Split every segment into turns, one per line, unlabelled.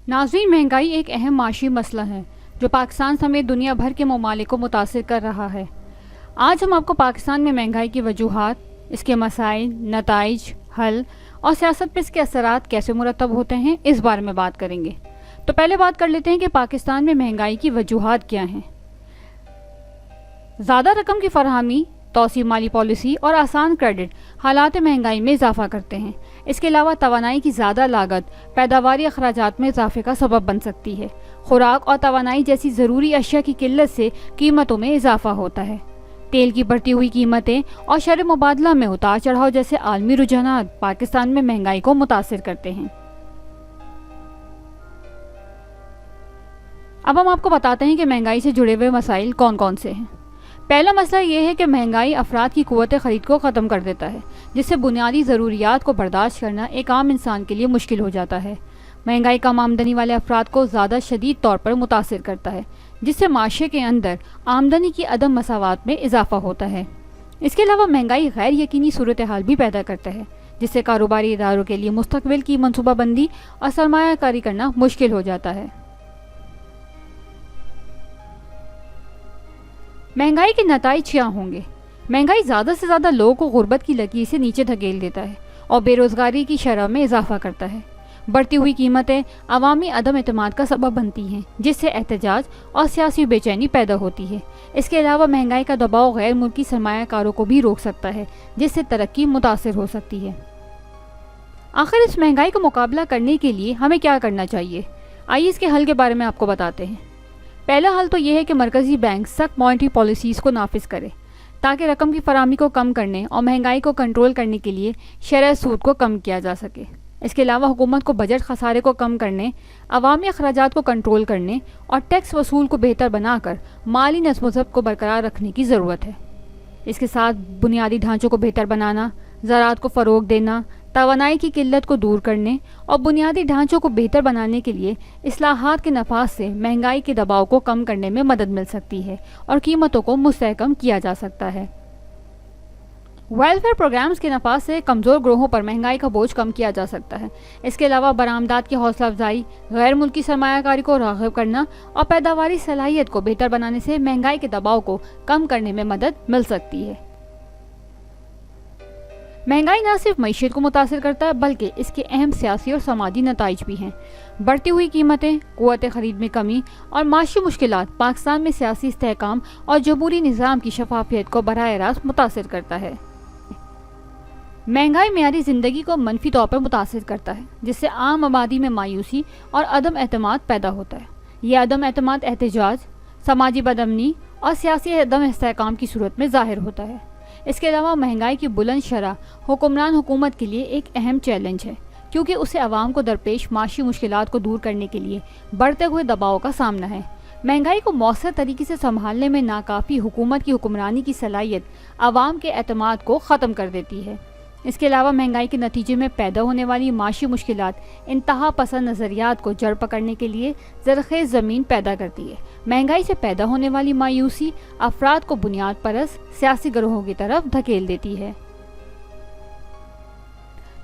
नाज़रीन, महंगाई एक अहम माशी मसला है जो पाकिस्तान समेत दुनिया भर के ममालिक को मुतासिर कर रहा है। आज हम आपको पाकिस्तान में महंगाई की वजूहात, इसके मसाइल, नताइज, हल और सियासत पर इसके असरात कैसे मुरतब होते हैं, इस बारे में बात करेंगे। तो पहले बात कर लेते हैं कि पाकिस्तान में महंगाई की वजूहात क्या हैं। ज़्यादा रकम की फरहमी, तौसी माली पॉलिसी और आसान क्रेडिट हालात महंगाई में इजाफा करते हैं। इसके अलावा तवानाई की ज़्यादा लागत पैदावारी अखराजात में इजाफे का सबब बन सकती है। खुराक और तवानाई जैसी ज़रूरी अशिया की किल्लत से कीमतों में इजाफा होता है। तेल की बढ़ती हुई कीमतें और शर मुबादला में उतार चढ़ाव जैसे आलमी रुझानात पाकिस्तान में महंगाई को मुतासिर करते हैं। अब हम आपको बताते हैं कि महंगाई से जुड़े हुए मसाइल कौन कौन से हैं। पहला मसला ये है कि महंगाई अफराद की क़ुव्वत ख़रीद को ख़त्म कर देता है, जिससे बुनियादी ज़रूरियात को बर्दाश्त करना एक आम इंसान के लिए मुश्किल हो जाता है। महंगाई कम आमदनी वाले अफराद को ज़्यादा शदीद तौर पर मुतासिर करता है, जिससे माशरे के अंदर आमदनी की अदम मसावात में इजाफा होता है। इसके अलावा महंगाई गैर यकीनी सूरत हाल भी पैदा करता है, जिससे कारोबारी इदारों के लिए मुस्तकबिल की मनसूबाबंदी और सरमायाकारी करना मुश्किल हो जाता है। महंगाई के नताइज क्या होंगे? महंगाई ज़्यादा से ज़्यादा लोगों को गुर्बत की लकीर से नीचे धकेल देता है और बेरोज़गारी की शरह में इजाफा करता है। बढ़ती हुई कीमतें अवामी अदम एतमाद का सबब बनती हैं, जिससे एहतजाज और सियासी बेचैनी पैदा होती है। इसके अलावा महंगाई का दबाव गैर मुल्की सरमायाकारों को भी रोक सकता है, जिससे तरक्की मुतासिर हो सकती है। आखिर इस महंगाई का मुकाबला करने के लिए हमें क्या करना चाहिए? आइए इसके हल के बारे में आपको बताते हैं। पहला हल तो यह है कि मरकज़ी बैंक सख्त मॉनेटरी पॉलिसीज़ को नाफिज करे, ताकि रकम की फराहमी को कम करने और महंगाई को कंट्रोल करने के लिए शरह सूद को कम किया जा सके। इसके अलावा हुकूमत को बजट खसारे को कम करने, अवामी अखराजात को कंट्रोल करने और टैक्स वसूल को बेहतर बनाकर माली नज़्म व ज़ब्त को बरकरार रखने की ज़रूरत है। इसके साथ बुनियादी ढांचों को बेहतर बनाना, ज़राअत को फ़रोग़ देना, तवानाई की किल्लत को दूर करने और बुनियादी ढांचों को बेहतर बनाने के लिए इस्लाहात के नफाज से महंगाई के दबाव को कम करने में मदद मिल सकती है और कीमतों को मुस्तहकम किया जा सकता है। वेलफेयर प्रोग्राम्स के नफाज से कमज़ोर ग्रोहों पर महंगाई का बोझ कम किया जा सकता है। इसके अलावा बरामदात की हौसला अफजाई, गैर मुल्की सरमायाकारी को राग़िब करना और पैदावारी सलाहियत को बेहतर बनाने से महंगाई के दबाव को कम करने में मदद मिल सकती है। महंगाई न सिर्फ मईशत को मुतासिर करता है, बल्कि इसके अहम सियासी और समाजी नताइज भी हैं। बढ़ती हुई कीमतें, क़ुव्वत ख़रीद में कमी और माशी मुश्किलात पाकिस्तान में सियासी इस्तेहकाम और जमहूरी निज़ाम की शफाफियत को बराह रास्त मुतासिर करता है। महंगाई मेयारी ज़िंदगी को मनफी तौर पर मुतासिर करता है, जिससे आम आबादी में मायूसी और अदम एतमाद पैदा होता है। यह अदम एतमाद एहतजाज, समाजी बदअमनी और सियासी अदम इस्तेहकाम की सूरत में ज़ाहिर होता है। इसके अलावा महंगाई की बुलंद शरह हुक्मरान हुकूमत के लिए एक अहम चैलेंज है, क्योंकि उसे अवाम को दरपेश माशी मुश्किलात को दूर करने के लिए बढ़ते हुए दबाव का सामना है। महंगाई को मौसर तरीके से संभालने में नाकाफ़ी हुकूमत की हुक्मरानी की सलाहियत अवाम के एतमाद को ख़त्म कर देती है। इसके अलावा महंगाई के नतीजे में पैदा होने वाली माशी मुश्किलात इंतहा पसंद नज़रियात को जड़ पकड़ने के लिए ज़रख़ेज़ ज़मीन पैदा करती है। महंगाई से पैदा होने वाली मायूसी अफराद को बुनियाद परस्त सियासी गिरोहों की तरफ धकेल देती है।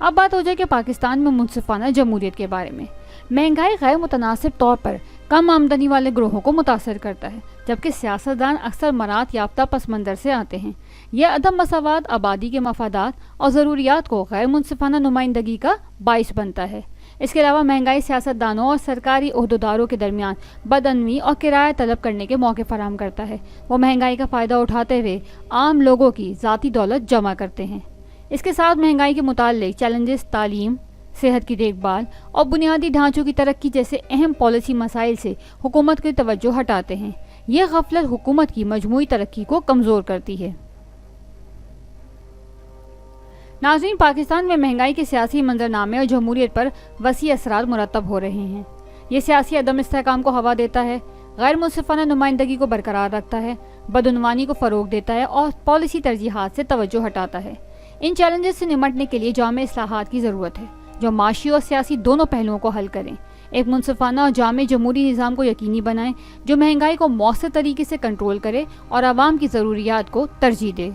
अब बात हो जाए कि पाकिस्तान में मुनसिफाना जमहूरियत के बारे में। महंगाई गैर मुतनासिब तौर पर कम आमदनी वाले ग्रोहों को मुतासर करता है, जबकि सियासतदान अक्सर मरात याफ्ता पस मंज़र से आते हैं। यह अदम मसावात आबादी के मफादात और ज़रूरियात को गैर मुनसिफाना नुमाइंदगी का बाइस बनता है। इसके अलावा महंगाई सियासतदानों और सरकारी ओहदेदारों के दरमियान बदअनवी और किराया तलब करने के मौके फराहम करता है। वो महंगाई का फ़ायदा उठाते हुए आम लोगों की ज़ाती दौलत जमा करते हैं। इसके साथ महंगाई के मुताल्लिक़ चैलेंजेस तालीम, सेहत की देखभाल और बुनियादी ढांचों की तरक्की जैसे अहम पॉलिसी मसाइल से हुकूमत की तवज्जो हटाते हैं। यह गफलत हुकूमत की मजमूई तरक्की को कमज़ोर करती है। नाज़रीन, पाकिस्तान में महंगाई के सियासी मंजरनामे और जमहूरियत पर वसी असरात मुरतब हो रहे हैं। ये सियासी अदम इस्तेहकाम को हवा देता है, गैर मुनसिफाना नुमाइंदगी को बरकरार रखता है, बदउनवानी को फ़रोग़ देता है और पॉलिसी तरजीहात से तवज्जो हटाता है। इन चैलेंजेस से निमटने के लिए जामे इस्लाहात की ज़रूरत है, जो माशी और सियासी दोनों पहलुओं को हल करें। एक मुनसिफाना और जामे जमहूरी निज़ाम को यकीनी बनाएं, जो महंगाई को मौसर तरीके से कंट्रोल करे और आवाम की ज़रूरियात को तरजीह दे।